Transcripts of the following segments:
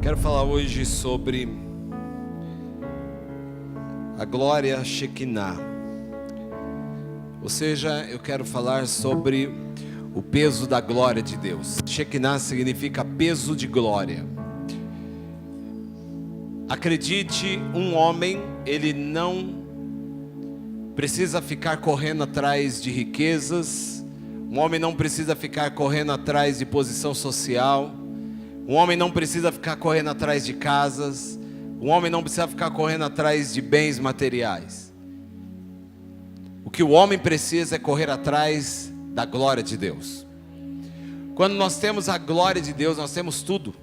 Quero falar hoje sobre a glória Shekinah. Ou seja, eu quero falar sobre o peso da glória de Deus. Shekinah significa peso de glória. Acredite, um homem, ele não precisa ficar correndo atrás de riquezas. Um homem não precisa ficar correndo atrás de posição social. Um homem não precisa ficar correndo atrás de casas. Um homem não precisa ficar correndo atrás de bens materiais. O que o homem precisa é correr atrás da glória de Deus. Quando nós temos a glória de Deus, nós temos tudo.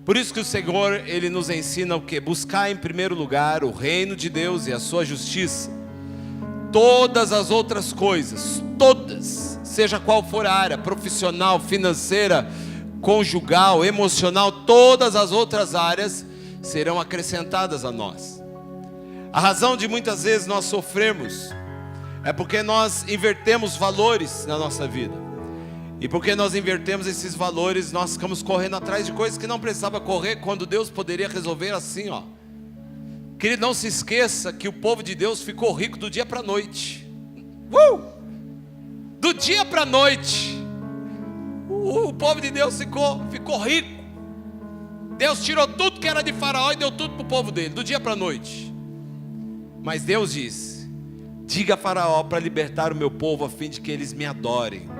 Por isso que o Senhor, Ele nos ensina o quê? Buscar em primeiro lugar o reino de Deus e a sua justiça. Todas as outras coisas, todas, seja qual for a área, profissional, financeira, conjugal, emocional, todas as outras áreas serão acrescentadas a nós. A razão de muitas vezes nós sofrermos é porque nós invertemos valores na nossa vida. E porque nós invertemos esses valores, nós ficamos correndo atrás de coisas que não precisava correr, quando Deus poderia resolver assim, ó. Querido, não se esqueça que o povo de Deus ficou rico do dia para a noite. Do dia para a noite. O povo de Deus ficou rico. Deus tirou tudo que era de Faraó e deu tudo para o povo dele, do dia para a noite. Mas Deus disse: diga a Faraó para libertar o meu povo, a fim de que eles me adorem.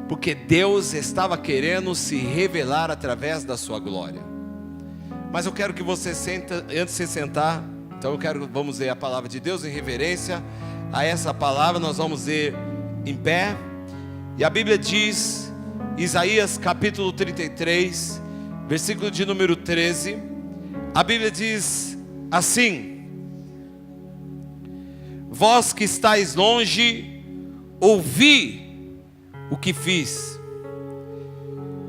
Porque Deus estava querendo se revelar através da sua glória. Mas eu quero que você senta, antes de você sentar, então vamos ler a palavra de Deus em reverência a essa palavra. Nós vamos ler em pé. E a Bíblia diz, Isaías capítulo 33, versículo de número 13. A Bíblia diz assim: vós que estáis longe, ouvi o que fiz.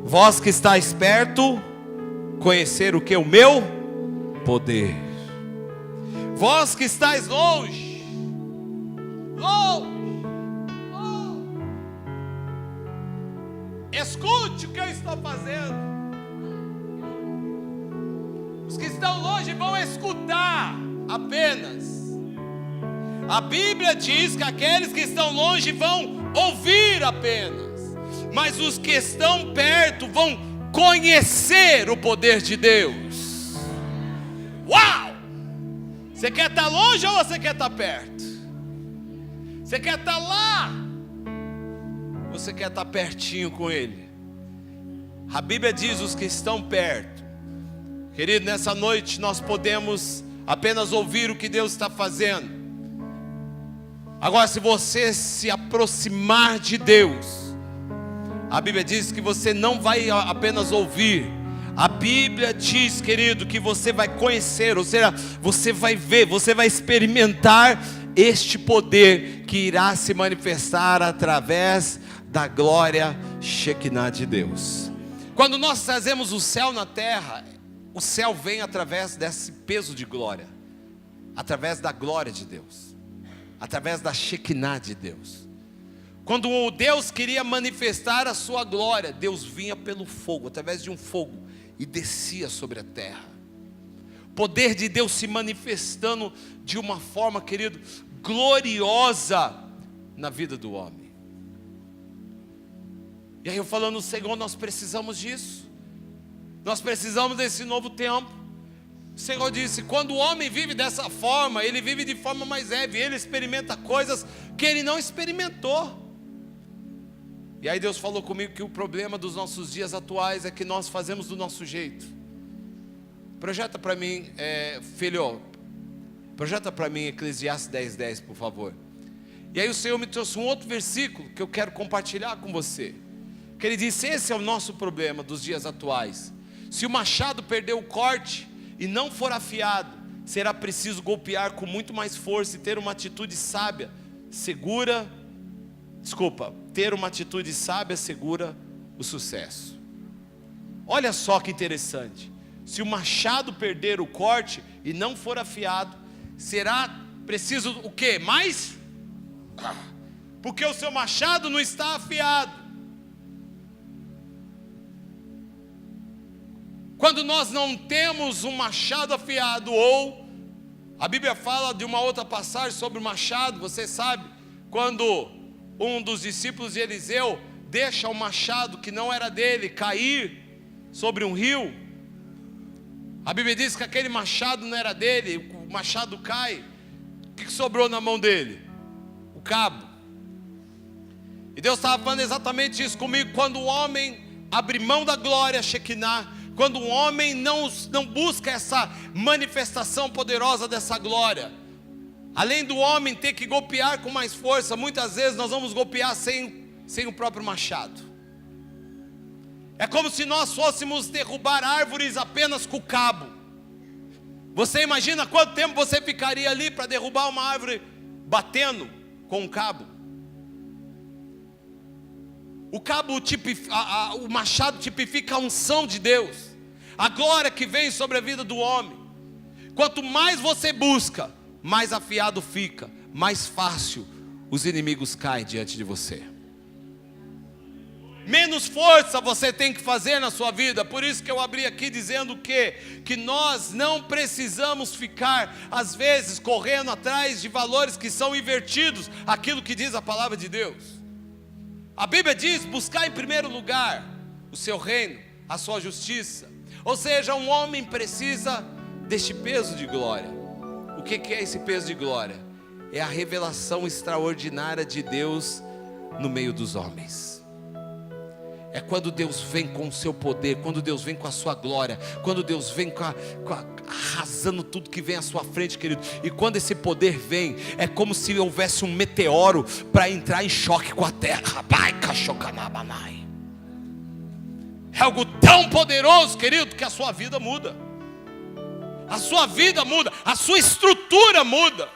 Vós que estáis perto, conhecer o que? O meu poder. Vós que estáis longe, escute o que eu estou fazendo. Os que estão longe vão escutar apenas. A Bíblia diz que aqueles que estão longe vão ouvir apenas, mas os que estão perto vão conhecer o poder de Deus. Uau! Você quer estar longe ou você quer estar perto? Você quer estar lá? Você quer estar pertinho com Ele? A Bíblia diz os que estão perto. Querido, nessa noite nós podemos apenas ouvir o que Deus está fazendo. Agora, se você se aproximar de Deus, a Bíblia diz que você não vai apenas ouvir. A Bíblia diz, querido, que você vai conhecer, ou seja, você vai ver, você vai experimentar este poder que irá se manifestar através da glória Shekinah de Deus. Quando nós trazemos o céu na terra, o céu vem através desse peso de glória, através da glória de Deus, através da Shekinah de Deus. Quando o Deus queria manifestar a sua glória, Deus vinha pelo fogo, através de um fogo, e descia sobre a terra. O poder de Deus se manifestando de uma forma, querido, gloriosa na vida do homem. E aí eu falando, Senhor, nós precisamos disso. Nós precisamos desse novo tempo. O Senhor disse, quando o homem vive dessa forma, ele vive de forma mais leve, ele experimenta coisas que ele não experimentou. E aí Deus falou comigo que o problema dos nossos dias atuais é que nós fazemos do nosso jeito. Projeta para mim, filho, projeta para mim Eclesiastes 10:10, por favor. E aí o Senhor me trouxe um outro versículo que eu quero compartilhar com você. Que ele disse, esse é o nosso problema dos dias atuais. Se o machado perder o corte e não for afiado, será preciso golpear com muito mais força e ter uma atitude sábia, ter uma atitude sábia segura o sucesso. Olha só que interessante. Se o machado perder o corte e não for afiado, será preciso o quê? Mais? Porque o seu machado não está afiado. Quando nós não temos um machado afiado, ou a Bíblia fala de uma outra passagem sobre o machado, você sabe, quando um dos discípulos de Eliseu deixa o machado que não era dele cair sobre um rio, a Bíblia diz que aquele machado não era dele, o machado cai, o que sobrou na mão dele? O cabo. E Deus estava falando exatamente isso comigo. Quando o homem abre mão da glória Shekinah, quando o homem não busca essa manifestação poderosa dessa glória, além do homem ter que golpear com mais força, muitas vezes nós vamos golpear sem o próprio machado. É como se nós fôssemos derrubar árvores apenas com o cabo. Você imagina quanto tempo você ficaria ali para derrubar uma árvore batendo com um cabo? O cabo o machado tipifica a unção de Deus, a glória que vem sobre a vida do homem. Quanto mais você busca, mais afiado fica, mais fácil os inimigos caem diante de você. Menos força você tem que fazer na sua vida. Por isso que eu abri aqui dizendo que nós não precisamos ficar, às vezes, correndo atrás de valores que são invertidos àquilo que diz a palavra de Deus. A Bíblia diz: buscar em primeiro lugar o seu reino, a sua justiça. Ou seja, um homem precisa deste peso de glória. O que é esse peso de glória? É a revelação extraordinária de Deus no meio dos homens. É quando Deus vem com o seu poder, quando Deus vem com a sua glória, quando Deus vem arrasando tudo que vem à sua frente, querido. E quando esse poder vem, é como se houvesse um meteoro para entrar em choque com a terra. É algo tão poderoso, querido, que a sua vida muda. A sua vida muda, a sua estrutura muda.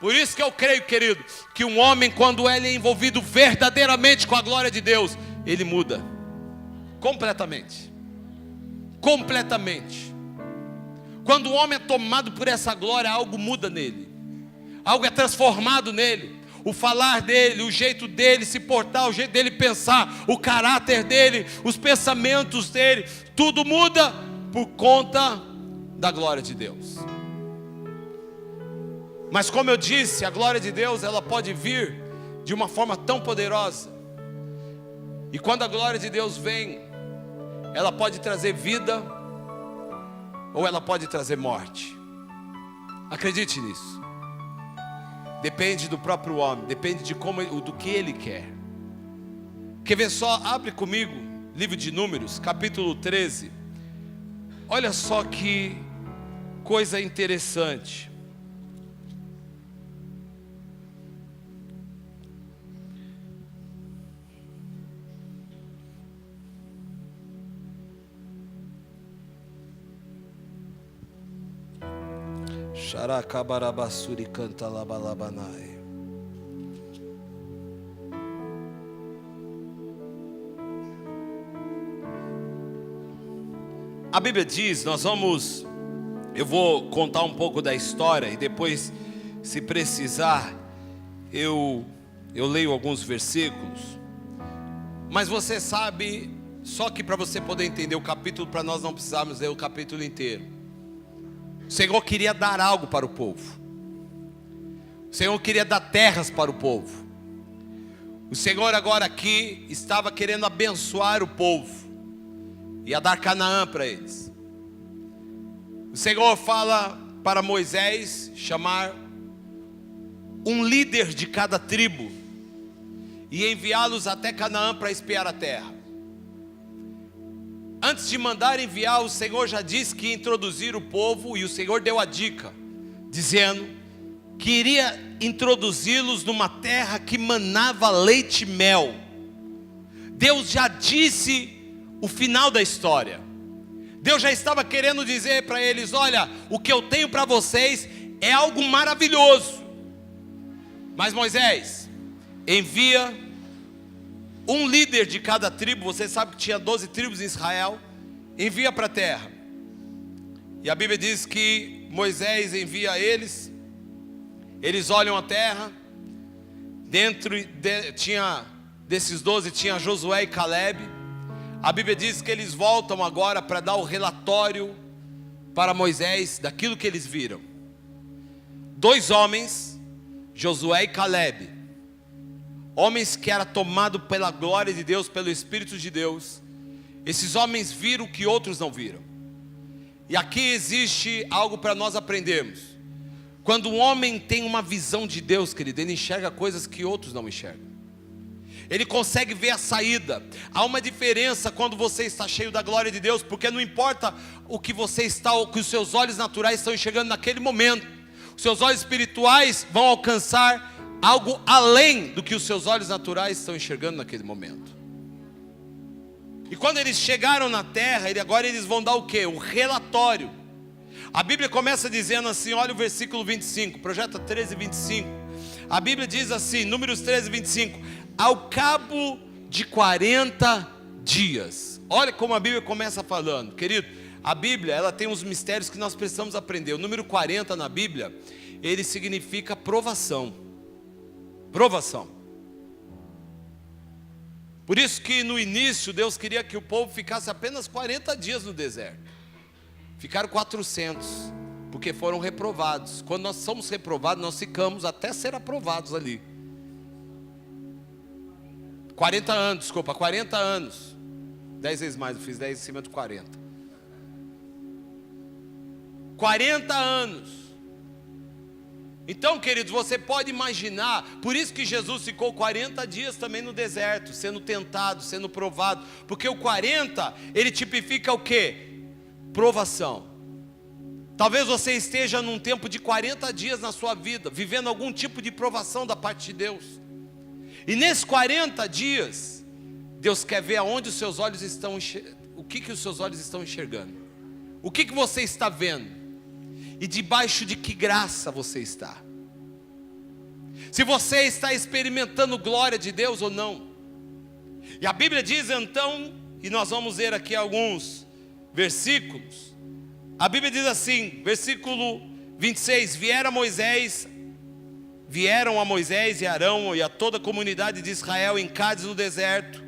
Por isso que eu creio, querido, que um homem, quando ele é envolvido verdadeiramente com a glória de Deus, ele muda completamente. Completamente. Quando o homem é tomado por essa glória, algo muda nele, algo é transformado nele. O falar dele, o jeito dele se portar, o jeito dele pensar, o caráter dele, os pensamentos dele, tudo muda por conta da glória de Deus. Mas como eu disse, a glória de Deus, ela pode vir de uma forma tão poderosa. E quando a glória de Deus vem, ela pode trazer vida, ou ela pode trazer morte. Acredite nisso. Depende do próprio homem, depende do que ele quer. Quer ver só? Abre comigo, livro de Números, capítulo 13. Olha só que coisa interessante. Xaracabarabassuri canta labalabanai. A Bíblia diz, eu vou contar um pouco da história e depois, se precisar, eu leio alguns versículos. Mas você sabe, só que para você poder entender o capítulo, para nós não precisarmos ler o capítulo inteiro. O Senhor queria dar algo para o povo. O Senhor queria dar terras para o povo. O Senhor agora aqui estava querendo abençoar o povo. Ia dar Canaã para eles. O Senhor fala para Moisés chamar um líder de cada tribo e enviá-los até Canaã para espiar a terra. Antes de mandar enviar, o Senhor já disse que ia introduzir o povo, e o Senhor deu a dica, dizendo que iria introduzi-los numa terra que manava leite e mel. Deus já disse o final da história. Deus já estava querendo dizer para eles: olha, o que eu tenho para vocês é algo maravilhoso. Mas Moisés, envia um líder de cada tribo. Você sabe que tinha 12 tribos em Israel. Envia para a terra. E a Bíblia diz que Moisés envia eles. Eles olham a terra. Desses 12 tinha Josué e Calebe. A Bíblia diz que eles voltam agora para dar o relatório para Moisés daquilo que eles viram. 2 homens, Josué e Calebe, homens que eram tomados pela glória de Deus, pelo Espírito de Deus. Esses homens viram o que outros não viram. E aqui existe algo para nós aprendermos. Quando um homem tem uma visão de Deus, querido, ele enxerga coisas que outros não enxergam. Ele consegue ver a saída. Há uma diferença quando você está cheio da glória de Deus, porque não importa o que você está, o que os seus olhos naturais estão enxergando naquele momento. Os seus olhos espirituais vão alcançar algo além do que os seus olhos naturais estão enxergando naquele momento. E quando eles chegaram na terra, agora eles vão dar o quê? O relatório. A Bíblia começa dizendo assim, olha o versículo 25, projeta 13, 25. A Bíblia diz assim, Números 13, 25. Ao cabo de 40 dias. Olha como a Bíblia começa falando. Querido, a Bíblia, ela tem uns mistérios que nós precisamos aprender. O número 40 na Bíblia, ele significa provação. Provação. Por isso que no início Deus queria que o povo ficasse apenas 40 dias no deserto. Ficaram 400, porque foram reprovados. Quando nós somos reprovados, nós ficamos até ser aprovados ali. 40 anos. 10 vezes mais, eu fiz 10 em cima de 40. 40 anos. Então, queridos, você pode imaginar, por isso que Jesus ficou 40 dias também no deserto, sendo tentado, sendo provado, porque o 40, ele tipifica o quê? Provação. Talvez você esteja num tempo de 40 dias na sua vida, vivendo algum tipo de provação da parte de Deus. E nesses 40 dias, Deus quer ver aonde os seus olhos estão, o que os seus olhos estão enxergando. O que você está vendo. E debaixo de que graça você está. Se você está experimentando glória de Deus ou não. E a Bíblia diz então, e nós vamos ver aqui alguns versículos. A Bíblia diz assim, versículo 26. Vieram a Moisés e Arão e a toda a comunidade de Israel em Cádiz no deserto,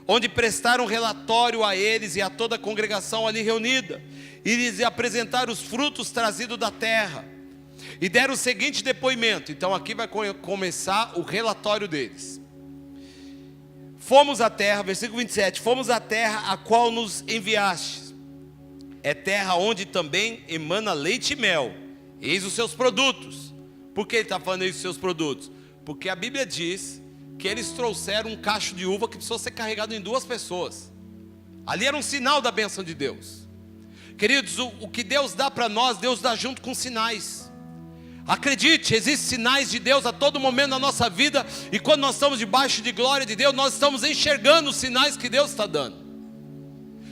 onde prestaram relatório a eles e a toda a congregação ali reunida, e lhes apresentaram os frutos trazidos da terra, e deram o seguinte depoimento. Então aqui vai começar o relatório deles. Fomos à terra, versículo 27, fomos à terra a qual nos enviastes, é terra onde também emana leite e mel, eis os seus produtos. Por que ele está falando eis os seus produtos? Porque a Bíblia diz que eles trouxeram um cacho de uva que precisou ser carregado em 2 pessoas. Ali era um sinal da bênção de Deus. Queridos, o que Deus dá para nós, Deus dá junto com sinais. Acredite, existem sinais de Deus a todo momento na nossa vida. E quando nós estamos debaixo de glória de Deus, nós estamos enxergando os sinais que Deus está dando.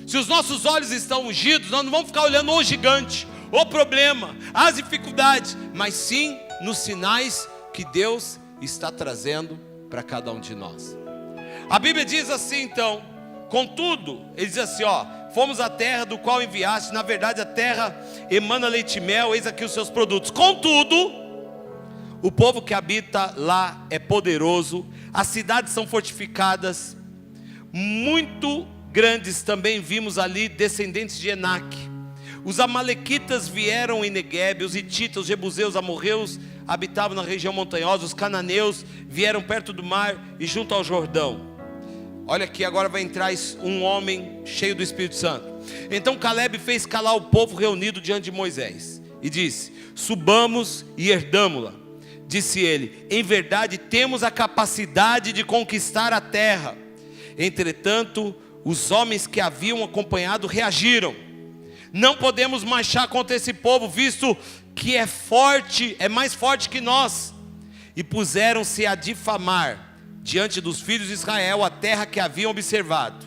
Se os nossos olhos estão ungidos, nós não vamos ficar olhando o gigante, o problema, as dificuldades, mas sim nos sinais que Deus está trazendo para cada um de nós. A Bíblia diz assim então, contudo, ele diz assim, fomos à terra do qual enviaste, na verdade a terra emana leite e mel, eis aqui os seus produtos. Contudo, o povo que habita lá é poderoso, as cidades são fortificadas, muito grandes também vimos ali, descendentes de Enaque. Os amalequitas vieram em Neguebe, os hititas, os jebuseus, os amorreus habitavam na região montanhosa, os cananeus vieram perto do mar e junto ao Jordão. Olha aqui, agora vai entrar um homem cheio do Espírito Santo. Então Calebe fez calar o povo reunido diante de Moisés e disse, subamos e herdamo-la. Disse ele, em verdade temos a capacidade de conquistar a terra. Entretanto, os homens que haviam acompanhado reagiram. Não podemos marchar contra esse povo, visto que é forte, é mais forte que nós. E puseram-se a difamar diante dos filhos de Israel a terra que haviam observado.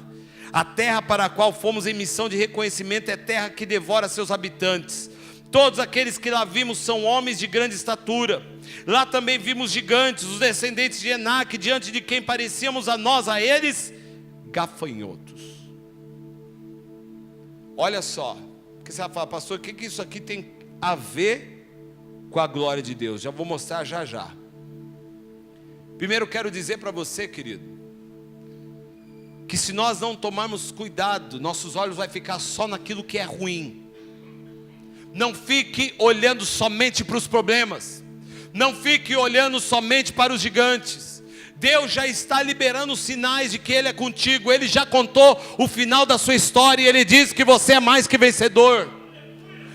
A terra para a qual fomos em missão de reconhecimento é terra que devora seus habitantes. Todos aqueles que lá vimos são homens de grande estatura. Lá também vimos gigantes, os descendentes de Enaque, diante de quem parecíamos a eles gafanhotos. Olha só, porque você vai falar, pastor, o que isso aqui tem a ver com a glória de Deus? Já vou mostrar já. Primeiro eu quero dizer para você, querido, que se nós não tomarmos cuidado, nossos olhos vão ficar só naquilo que é ruim. Não fique olhando somente para os problemas, não fique olhando somente para os gigantes. Deus já está liberando sinais de que Ele é contigo. Ele já contou o final da sua história e Ele diz que você é mais que vencedor.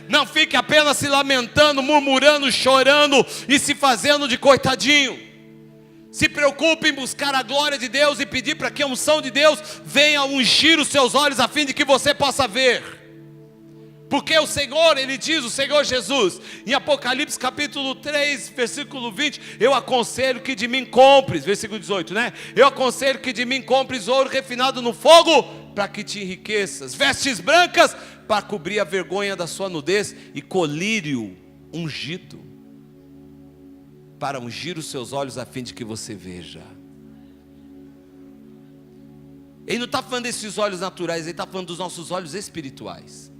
Não fique apenas se lamentando, murmurando, chorando e se fazendo de coitadinho. Se preocupe em buscar a glória de Deus e pedir para que a unção de Deus venha ungir os seus olhos a fim de que você possa ver. Porque o Senhor, Ele diz, o Senhor Jesus, em Apocalipse capítulo 3, versículo 20, eu aconselho que de mim compres, versículo 18, né? Eu aconselho que de mim compres ouro refinado no fogo, para que te enriqueças, vestes brancas, para cobrir a vergonha da sua nudez, e colírio ungido, para ungir os seus olhos a fim de que você veja. Ele não está falando desses olhos naturais, Ele está falando dos nossos olhos espirituais.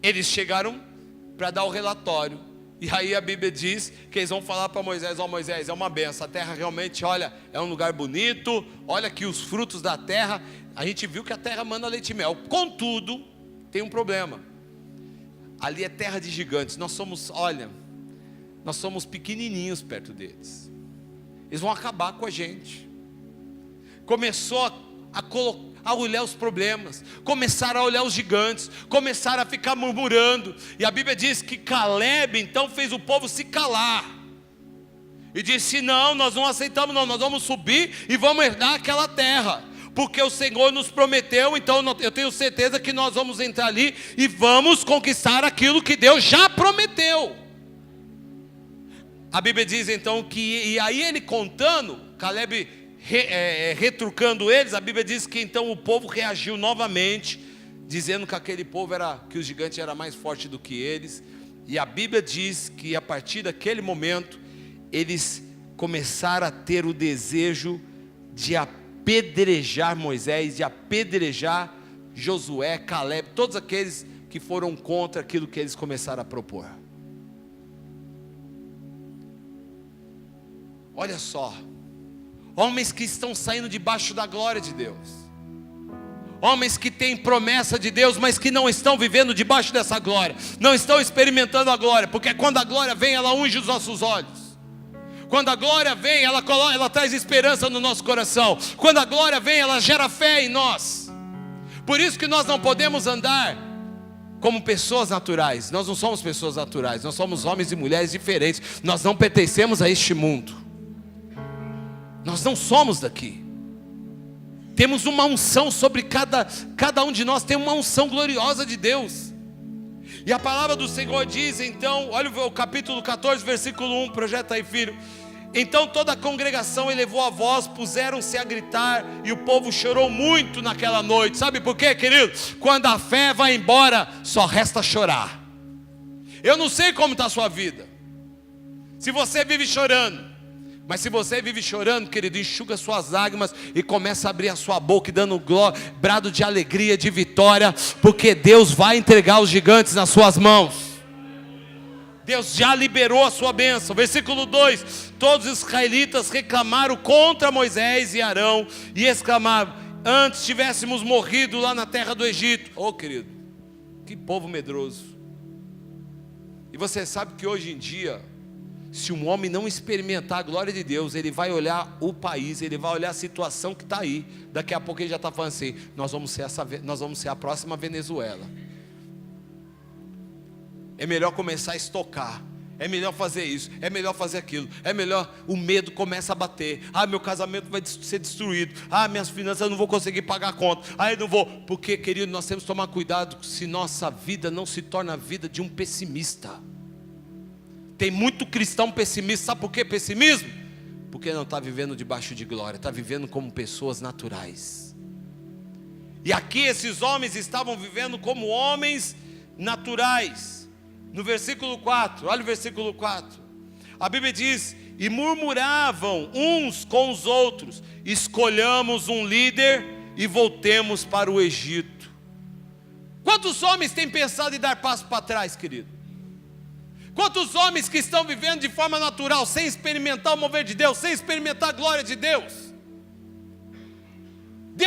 Eles chegaram para dar o relatório, e aí a Bíblia diz que eles vão falar para Moisés: ó Moisés, é uma benção, a terra realmente, olha, é um lugar bonito, olha aqui os frutos da terra, a gente viu que a terra manda leite e mel, contudo, tem um problema, ali é terra de gigantes, nós somos pequenininhos perto deles, eles vão acabar com a gente. Começou a olhar os problemas, começaram a olhar os gigantes, começaram a ficar murmurando, e a Bíblia diz que Caleb então fez o povo se calar, e disse: não, nós não aceitamos não, nós vamos subir e vamos herdar aquela terra, porque o Senhor nos prometeu, então eu tenho certeza que nós vamos entrar ali e vamos conquistar aquilo que Deus já prometeu. A Bíblia diz então que, e aí ele contando, Caleb retrucando eles, a Bíblia diz que então o povo reagiu novamente, dizendo que aquele povo que o gigante era mais forte do que eles, e a Bíblia diz que a partir daquele momento, eles começaram a ter o desejo de apedrejar Moisés, de apedrejar Josué, Caleb, todos aqueles que foram contra aquilo que eles começaram a propor. Olha só, homens que estão saindo debaixo da glória de Deus, homens que têm promessa de Deus, mas que não estão vivendo debaixo dessa glória, não estão experimentando a glória, porque quando a glória vem, ela unge os nossos olhos. Quando a glória vem, ela traz esperança no nosso coração. Quando a glória vem, ela gera fé em nós. Por isso que nós não podemos andar como pessoas naturais. Nós não somos pessoas naturais, nós somos homens e mulheres diferentes. Nós não pertencemos a este mundo. Nós não somos daqui. Temos uma unção sobre cada um de nós, tem uma unção gloriosa de Deus. E a palavra do Senhor diz então, olha o capítulo 14, versículo 1, projeta aí, filho. Então toda a congregação elevou a voz, puseram-se a gritar, e o povo chorou muito naquela noite. Sabe por quê, querido? Quando a fé vai embora, só resta chorar. Eu não sei como está a sua vida, se você vive chorando. Mas se você vive chorando, querido, enxuga suas lágrimas e começa a abrir a sua boca e dando brado de alegria, de vitória, porque Deus vai entregar os gigantes nas suas mãos. Deus já liberou a sua bênção. Versículo 2: todos os israelitas reclamaram contra Moisés e Arão e exclamaram: antes tivéssemos morrido lá na terra do Egito. Oh, querido, que povo medroso. E você sabe que hoje em dia, se um homem não experimentar a glória de Deus, ele vai olhar o país, ele vai olhar a situação que está aí. Daqui a pouco ele já está falando assim: nós vamos ser a próxima Venezuela. É melhor começar a estocar, é melhor fazer isso, é melhor fazer aquilo, é melhor, o medo começa a bater. Ah, meu casamento vai ser destruído. Ah, minhas finanças, eu não vou conseguir pagar a conta. Ah, eu não vou. Porque, querido, nós temos que tomar cuidado se nossa vida não se torna a vida de um pessimista. Tem muito cristão pessimista. Sabe por que pessimismo? Porque não está vivendo debaixo de glória, está vivendo como pessoas naturais. E aqui esses homens estavam vivendo como homens naturais. No versículo 4, olha o versículo 4. A Bíblia diz: e murmuravam uns com os outros: escolhamos um líder e voltemos para o Egito. Quantos homens têm pensado em dar passo para trás, querido? Quantos homens que estão vivendo de forma natural, sem experimentar o mover de Deus, sem experimentar a glória de Deus?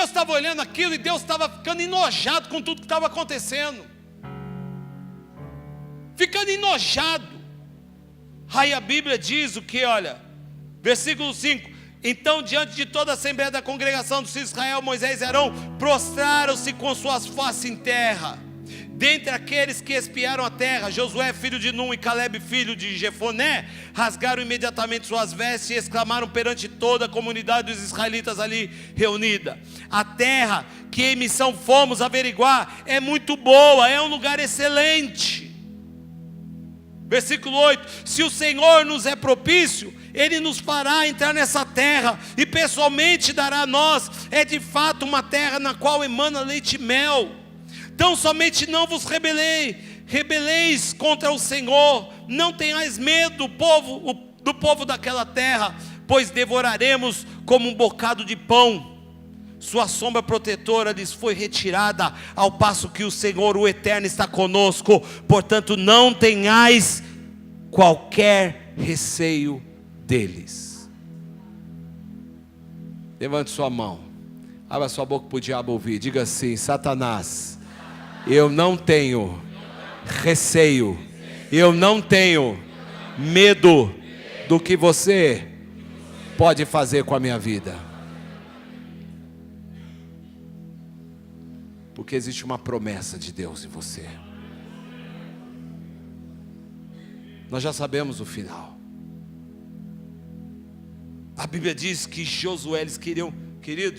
Deus estava olhando aquilo e Deus estava ficando enojado com tudo que estava acontecendo. Ficando enojado. Aí a Bíblia diz o que, olha, versículo 5: então diante de toda a assembleia da congregação dos filhos de Israel, Moisés e Arão prostraram-se com suas faces em terra. Dentre aqueles que espiaram a terra, Josué filho de Num e Calebe filho de Jefoné rasgaram imediatamente suas vestes e exclamaram perante toda a comunidade dos israelitas ali reunida: a terra que em missão fomos averiguar é muito boa, é um lugar excelente. Versículo 8: se o Senhor nos é propício, Ele nos fará entrar nessa terra e pessoalmente dará a nós. É de fato uma terra na qual emana leite e mel. Então somente não vos rebeleis contra o Senhor, não tenhais medo do povo daquela terra, pois devoraremos como um bocado de pão. Sua sombra protetora lhes foi retirada, ao passo que o Senhor, o Eterno, está conosco. Portanto, não tenhais qualquer receio deles. Levante sua mão, abra sua boca para o diabo ouvir. Diga assim: Satanás, eu não tenho receio, eu não tenho medo do que você pode fazer com a minha vida. Porque existe uma promessa de Deus em você. Nós já sabemos o final. A Bíblia diz que Josué, eles queriam, querido,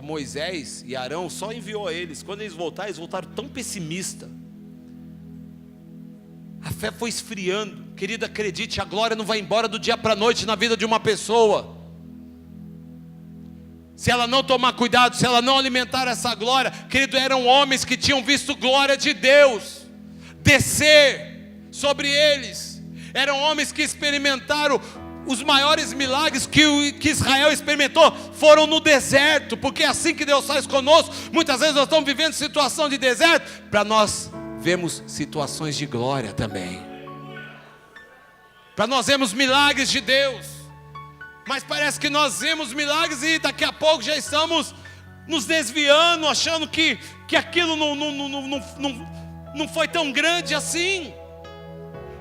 Moisés e Arão só enviou a eles. Quando eles voltaram tão pessimistas. A fé foi esfriando. Querido, acredite, a glória não vai embora do dia para a noite na vida de uma pessoa. Se ela não tomar cuidado, se ela não alimentar essa glória. Querido, eram homens que tinham visto glória de Deus descer sobre eles. Eram homens que experimentaram os maiores milagres que Israel experimentou foram no deserto, porque é assim que Deus faz conosco. Muitas vezes nós estamos vivendo situação de deserto, para nós vermos situações de glória também, para nós vermos milagres de Deus. Mas parece que nós vemos milagres e daqui a pouco já estamos nos desviando, achando que aquilo não foi tão grande assim.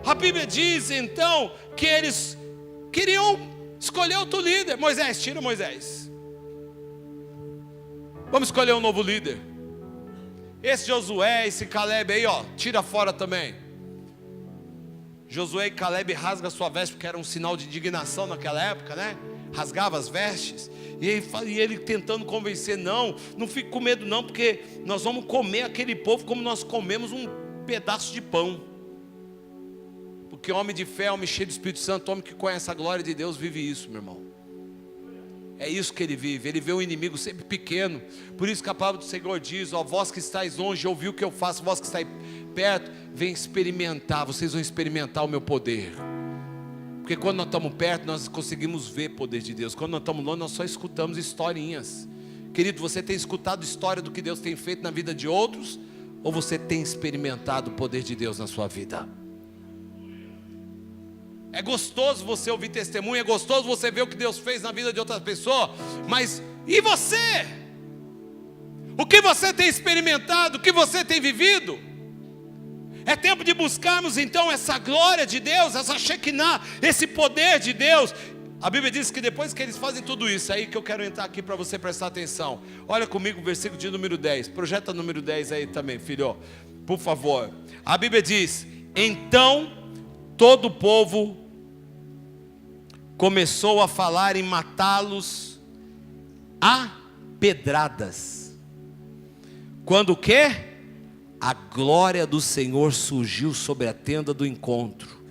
A Bíblia diz então que eles queriam escolher outro líder. Moisés, tira Moisés. Vamos escolher um novo líder. Esse Josué, esse Calebe aí, tira fora também. Josué e Calebe rasgam a sua veste, porque era um sinal de indignação naquela época, né? Rasgava as vestes. E ele tentando convencer: não fique com medo não, porque nós vamos comer aquele povo como nós comemos um pedaço de pão. Porque homem de fé, homem cheio do Espírito Santo, homem que conhece a glória de Deus, vive isso, meu irmão. É isso que ele vive. Ele vê o inimigo sempre pequeno. Por isso que a palavra do Senhor diz: vós que estáis longe, ouvi o que eu faço. Vós que estáis perto, vem experimentar. Vocês vão experimentar o meu poder. Porque quando nós estamos perto, nós conseguimos ver o poder de Deus. Quando nós estamos longe, nós só escutamos historinhas. Querido, você tem escutado história do que Deus tem feito na vida de outros? Ou você tem experimentado o poder de Deus na sua vida? É gostoso você ouvir testemunho, é gostoso você ver o que Deus fez na vida de outra pessoa, mas e você? O que você tem experimentado, o que você tem vivido? É tempo de buscarmos então essa glória de Deus, essa Shekinah, esse poder de Deus. A Bíblia diz que depois que eles fazem tudo isso, aí que eu quero entrar aqui para você prestar atenção. Olha comigo o versículo de número 10, projeta o número 10 aí também, filho, por favor. A Bíblia diz: então todo o povo começou a falar em matá-los a pedradas. Quando o quê? A glória do Senhor surgiu sobre a tenda do encontro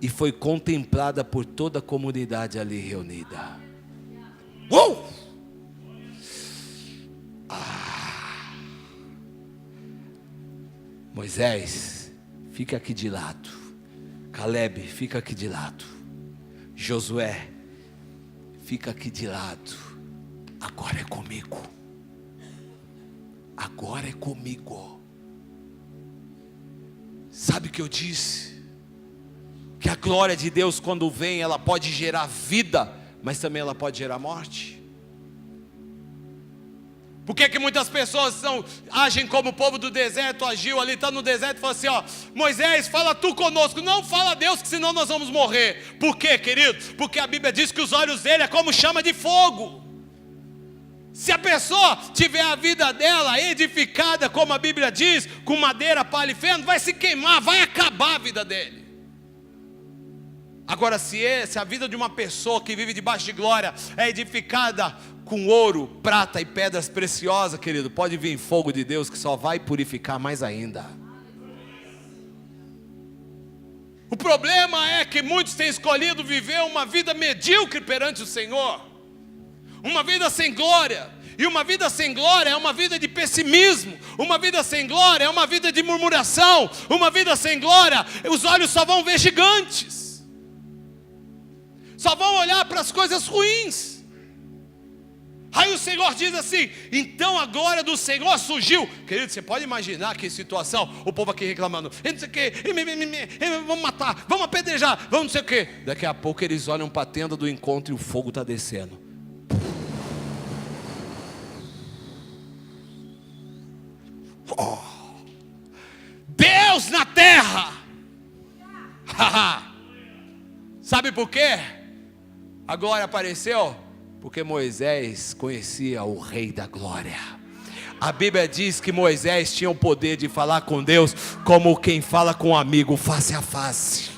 e foi contemplada por toda a comunidade ali reunida. Moisés, fica aqui de lado. Calebe, fica aqui de lado. Josué, fica aqui de lado. Agora é comigo. Agora é comigo. Sabe o que eu disse? Que a glória de Deus, quando vem, ela pode gerar vida, mas também ela pode gerar morte. Por que muitas pessoas agem como o povo do deserto agiu ali, está no deserto e fala assim, ó, Moisés, fala tu conosco, não fala Deus, que senão nós vamos morrer. Por quê, querido? Porque a Bíblia diz que os olhos dele é como chama de fogo. Se a pessoa tiver a vida dela edificada, como a Bíblia diz, com madeira, palha e feno, vai se queimar, vai acabar a vida dele. Agora, se a vida de uma pessoa que vive debaixo de glória é edificada com ouro, prata e pedras preciosas, querido, pode vir fogo de Deus que só vai purificar mais ainda. O problema é que muitos têm escolhido viver uma vida medíocre perante o Senhor, uma vida sem glória. E uma vida sem glória é uma vida de pessimismo. Uma vida sem glória é uma vida de murmuração. Uma vida sem glória, os olhos só vão ver gigantes, só vão olhar para as coisas ruins. Aí o Senhor diz assim, então a glória do Senhor surgiu. Querido, você pode imaginar que situação, o povo aqui reclamando, não sei o que, vamos matar, vamos apedrejar, vamos não sei o que. Daqui a pouco eles olham para a tenda do encontro e o fogo está descendo. Oh, Deus na terra. Sabe por quê? A glória apareceu porque Moisés conhecia o Rei da Glória. A Bíblia diz que Moisés tinha o poder de falar com Deus como quem fala com um amigo face a face.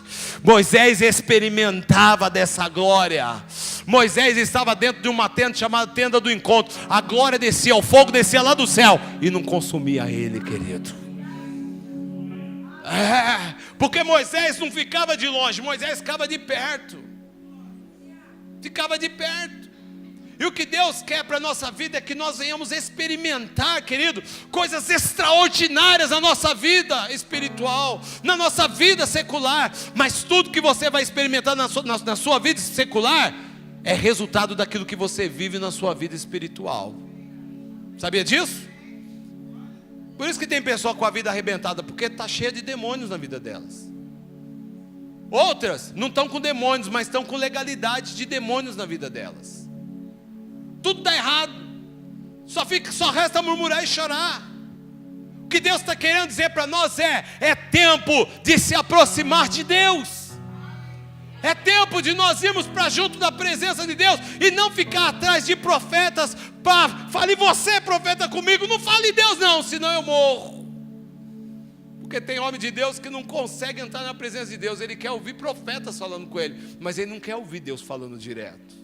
Moisés experimentava dessa glória. Moisés estava dentro de uma tenda chamada tenda do encontro. A glória descia, o fogo descia lá do céu e não consumia ele, querido. Porque Moisés não ficava de longe, Moisés ficava de perto. Ficava de perto. E o que Deus quer para a nossa vida é que nós venhamos experimentar, querido, coisas extraordinárias na nossa vida espiritual, na nossa vida secular. Mas tudo que você vai experimentar na sua vida secular é resultado daquilo que você vive na sua vida espiritual. Sabia disso? Por isso que tem pessoa com a vida arrebentada, porque está cheia de demônios na vida delas. Outras não estão com demônios, mas estão com legalidade de demônios na vida delas. Tudo dá errado, só resta murmurar e chorar. O que Deus está querendo dizer para nós é tempo de se aproximar de Deus. É tempo de nós irmos para junto da presença de Deus e não ficar atrás de profetas. Fale você, profeta, comigo. Não fale Deus não, senão eu morro. Porque tem homem de Deus que não consegue entrar na presença de Deus. Ele quer ouvir profetas falando com ele, mas ele não quer ouvir Deus falando direto.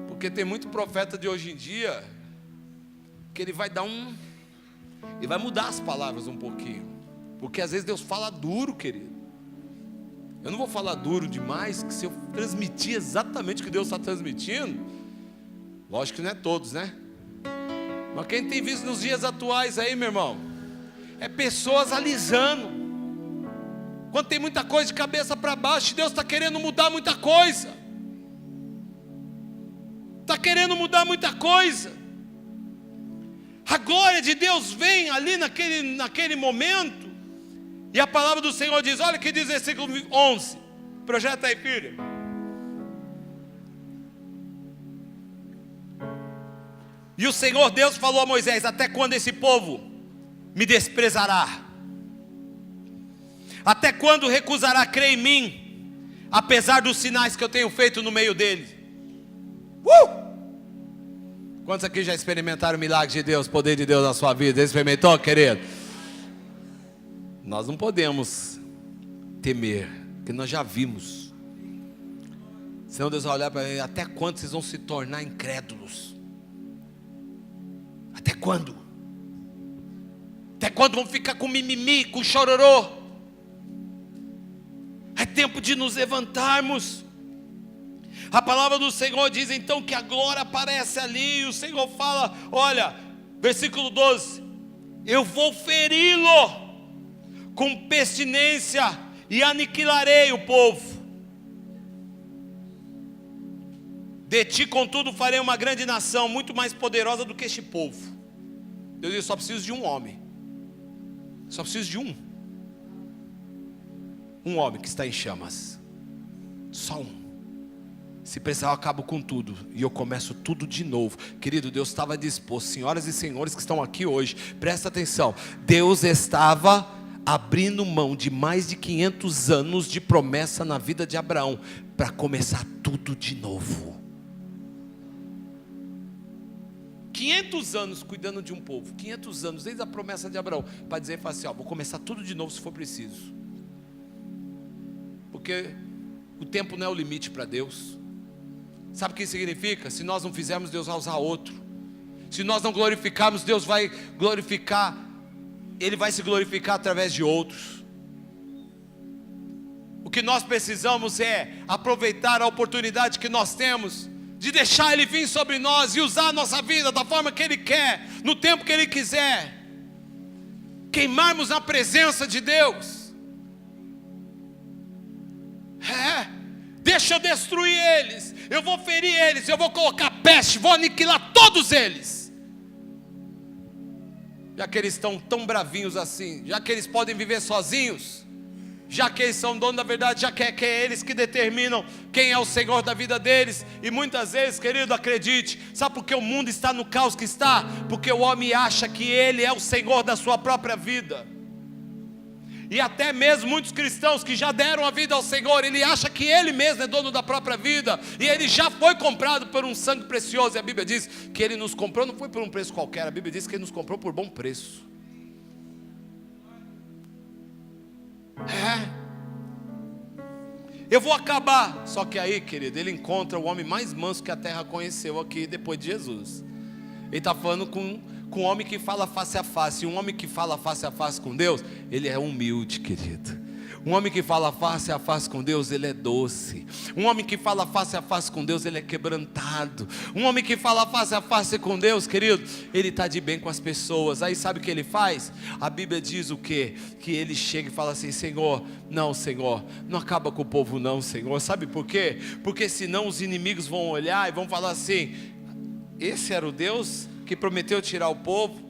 Porque tem muito profeta de hoje em dia que ele vai ele vai mudar as palavras um pouquinho. Porque às vezes Deus fala duro, querido. Eu não vou falar duro demais, que se eu transmitir exatamente o que Deus está transmitindo, lógico que não é todos, né? Mas quem tem visto nos dias atuais aí, meu irmão, é pessoas alisando. Quando tem muita coisa de cabeça para baixo, Deus está querendo mudar muita coisa. Está querendo mudar muita coisa. A glória de Deus vem ali naquele momento. E a palavra do Senhor diz, olha o que diz o versículo 11. Projeta aí, filho. E o Senhor Deus falou a Moisés, até quando esse povo me desprezará? Até quando recusará crer em mim, apesar dos sinais que eu tenho feito no meio dele? Quantos aqui já experimentaram o milagre de Deus, o poder de Deus na sua vida? Experimentou, querido? Nós não podemos temer, porque nós já vimos. Senão Deus vai olhar para mim, até quando vocês vão se tornar incrédulos? Até quando? Até quando vão ficar com mimimi, com chororô? É tempo de nos levantarmos. A palavra do Senhor diz então que a glória aparece ali, e o Senhor fala, olha, versículo 12, eu vou feri-lo com pestilência e aniquilarei o povo. De ti, contudo, farei uma grande nação, muito mais poderosa do que este povo. Deus diz, só preciso de um homem. Só preciso de um homem que está em chamas. Só um. Se precisar eu acabo com tudo e eu começo tudo de novo. Querido, Deus estava disposto. Senhoras e senhores que estão aqui hoje, presta atenção. Deus estava abrindo mão de mais de 500 anos de promessa na vida de Abraão, para começar tudo de novo. 500 anos cuidando de um povo, 500 anos desde a promessa de Abraão, para dizer assim, vou começar tudo de novo se for preciso. Porque o tempo não é o limite para Deus. Sabe o que significa? Se nós não fizermos, Deus vai usar outro. Se nós não glorificarmos, Deus vai glorificar. Ele vai se glorificar através de outros. O que nós precisamos é aproveitar a oportunidade que nós temos de deixar Ele vir sobre nós e usar a nossa vida da forma que Ele quer, no tempo que Ele quiser. Queimarmos na presença de Deus. Deixa eu destruir eles, eu vou ferir eles, eu vou colocar peste, vou aniquilar todos eles. Já que eles estão tão bravinhos assim, já que eles podem viver sozinhos, já que eles são donos da verdade, já que é eles que determinam quem é o Senhor da vida deles. E muitas vezes, querido, acredite, sabe por que o mundo está no caos que está? Porque o homem acha que ele é o Senhor da sua própria vida. E até mesmo muitos cristãos que já deram a vida ao Senhor, ele acha que ele mesmo é dono da própria vida, e ele já foi comprado por um sangue precioso. E a Bíblia diz que ele nos comprou, não foi por um preço qualquer, a Bíblia diz que ele nos comprou por bom preço. Eu vou acabar. Só que aí, querido, ele encontra o homem mais manso que a terra conheceu aqui depois de Jesus. Ele está falando com um homem que fala face a face. E um homem que fala face a face com Deus, ele é humilde, querido. Um homem que fala face a face com Deus, ele é doce. Um homem que fala face a face com Deus, ele é quebrantado. Um homem que fala face a face com Deus, querido, ele está de bem com as pessoas. Aí sabe o que ele faz? A Bíblia diz o quê? Que ele chega e fala assim: Senhor, não acaba com o povo não, Senhor. Sabe por quê? Porque senão os inimigos vão olhar e vão falar assim: esse era o Deus que prometeu tirar o povo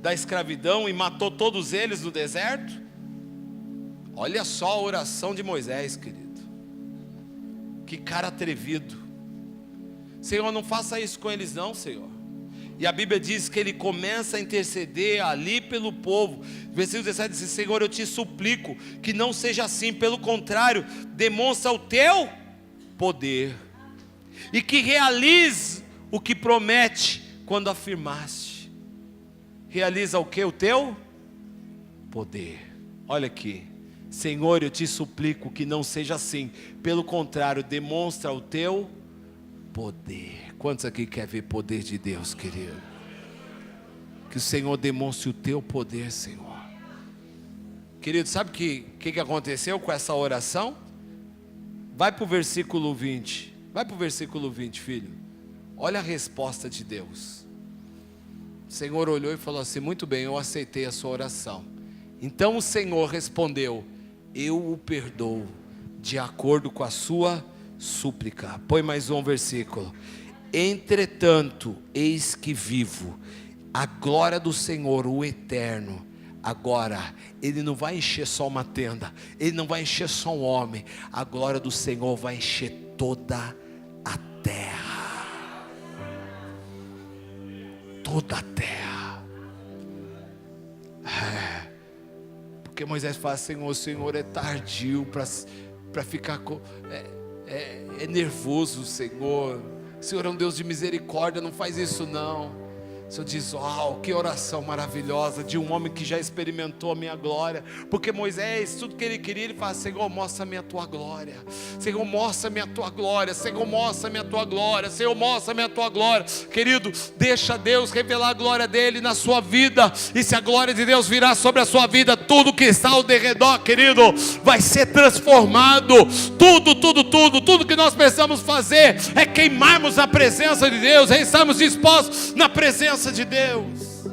da escravidão e matou todos eles no deserto? Olha só a oração de Moisés, querido. Que cara atrevido. Senhor, não faça isso com eles não, Senhor. E a Bíblia diz que ele começa a interceder ali pelo povo. Versículo 17 diz: Senhor, eu te suplico que não seja assim. Pelo contrário, demonstra o teu poder, e que realize o que promete quando afirmaste. Realiza o que? O teu poder. Olha aqui: Senhor, eu te suplico que não seja assim. Pelo contrário, demonstra o teu poder. Quantos aqui quer ver poder de Deus, querido? Que o Senhor demonstre o teu poder, Senhor. Querido, sabe o que aconteceu com essa oração? Vai para o versículo 20. Vai para o versículo 20, filho. Olha a resposta de Deus. O Senhor olhou e falou assim: muito bem, eu aceitei a sua oração. Então o Senhor respondeu: eu o perdoo de acordo com a sua súplica. Põe mais um versículo. Entretanto, eis que vivo a glória do Senhor, o eterno. Agora, Ele não vai encher só uma tenda, Ele não vai encher só um homem. A glória do Senhor vai encher toda a terra. Toda a terra. Porque Moisés fala: Senhor, o Senhor é tardio para ficar é nervoso, Senhor. O Senhor é um Deus de misericórdia, não faz isso não. O Senhor diz: que oração maravilhosa de um homem que já experimentou a minha glória. Porque Moisés, tudo que ele queria, ele fala: Senhor, mostra-me a tua glória. Senhor, mostra-me a tua glória. Senhor, mostra-me a tua glória. Senhor, mostra-me a tua glória. Querido, deixa Deus revelar a glória dele na sua vida. E se a glória de Deus virar sobre a sua vida, tudo que está ao derredor, querido, vai ser transformado. Tudo que nós precisamos fazer é queimarmos a presença de Deus, é estarmos dispostos na presença de Deus.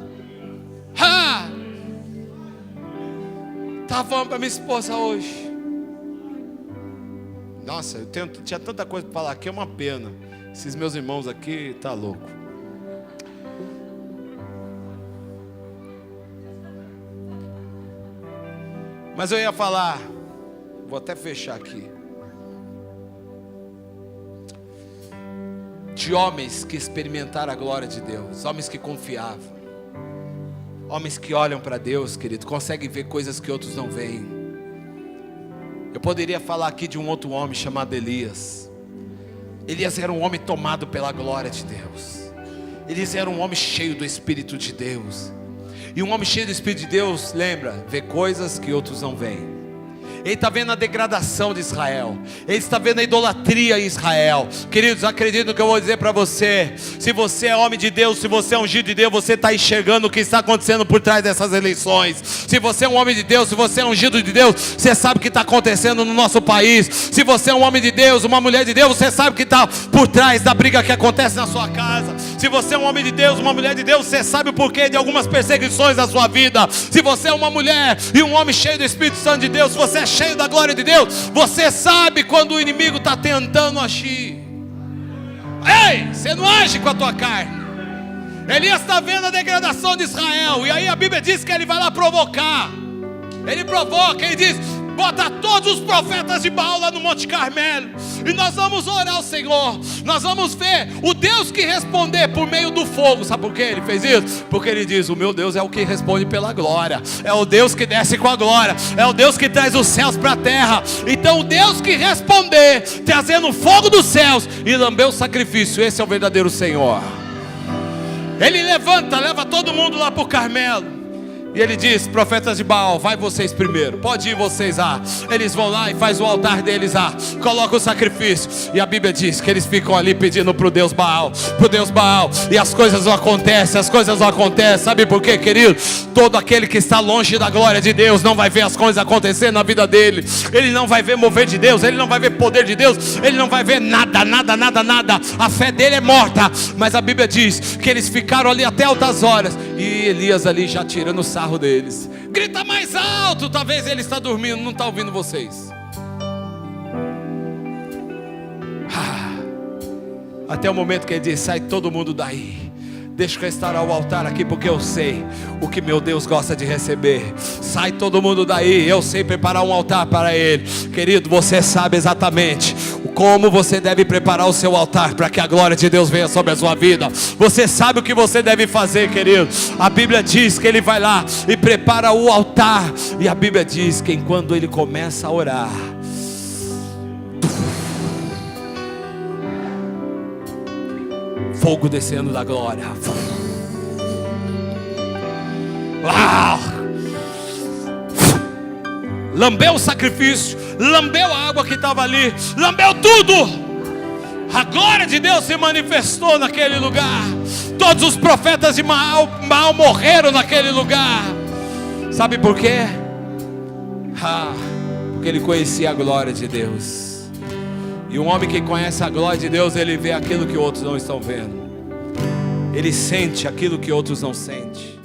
Estava falando para minha esposa hoje. Nossa, tinha tanta coisa para falar aqui, é uma pena. Esses meus irmãos aqui, tá louco. Mas eu ia falar, vou até fechar aqui. de homens que experimentaram a glória de Deus, homens que confiavam, homens que olham para Deus, querido, conseguem ver coisas que outros não veem. Eu poderia falar aqui de um outro homem chamado Elias. Elias era um homem tomado pela glória de Deus. Elias era um homem cheio do Espírito de Deus. E um homem cheio do Espírito de Deus, lembra, vê coisas que outros não veem. Ele está vendo a degradação de Israel. Ele está vendo a idolatria em Israel. Queridos, acredito no que eu vou dizer para você. Se você é homem de Deus, se você é ungido de Deus, você está enxergando o que está acontecendo por trás dessas eleições. Se você é um homem de Deus, se você é ungido de Deus, você sabe o que está acontecendo no nosso país. Se você é um homem de Deus, uma mulher de Deus, você sabe o que está por trás da briga que acontece na sua casa. Se você é um homem de Deus, uma mulher de Deus, você sabe o porquê de algumas perseguições na sua vida. Se você é uma mulher e um homem cheio do Espírito Santo de Deus, se você é cheio da glória de Deus, você sabe quando o inimigo está tentando agir. Ei, você não age com a tua carne. Elias está vendo a degradação de Israel, e aí a Bíblia diz que ele vai lá provocar. Ele provoca, ele diz: bota todos os profetas de Baal lá no Monte Carmelo, e nós vamos orar ao Senhor. Nós vamos ver o Deus que responder por meio do fogo. Sabe por que ele fez isso? Porque ele diz: o meu Deus é o que responde pela glória, é o Deus que desce com a glória, é o Deus que traz os céus para a terra. Então o Deus que responder, trazendo fogo dos céus e lamber o sacrifício, esse é o verdadeiro Senhor. Ele leva todo mundo lá para o Carmelo. E ele diz: profetas de Baal, vai vocês primeiro, pode ir vocês lá. Eles vão lá e faz o altar deles lá, coloca o sacrifício. E a Bíblia diz que eles ficam ali pedindo para o Deus Baal, e as coisas não acontecem, Sabe por quê, querido? Todo aquele que está longe da glória de Deus não vai ver as coisas acontecer na vida dele. Ele não vai ver mover de Deus, ele não vai ver poder de Deus, ele não vai ver nada. A fé dele é morta. Mas a Bíblia diz que eles ficaram ali até altas horas, e Elias ali já tirando o sarro deles. Grita mais alto, talvez ele está dormindo, não está ouvindo vocês. Até o momento que ele diz: sai todo mundo daí, deixa eu estar ao altar aqui, porque eu sei o que meu Deus gosta de receber. Sai todo mundo daí, eu sei preparar um altar para ele. Querido, você sabe exatamente como você deve preparar o seu altar para que a glória de Deus venha sobre a sua vida. Você sabe o que você deve fazer, querido. A Bíblia diz que ele vai lá e prepara o altar. E a Bíblia diz que quando ele começa a orar, fogo descendo da glória. Lambeu o sacrifício, lambeu a água que estava ali, lambeu tudo. A glória de Deus se manifestou naquele lugar. Todos os profetas de Baal morreram naquele lugar. Sabe por quê? Porque ele conhecia a glória de Deus. E um homem que conhece a glória de Deus, ele vê aquilo que outros não estão vendo. Ele sente aquilo que outros não sentem.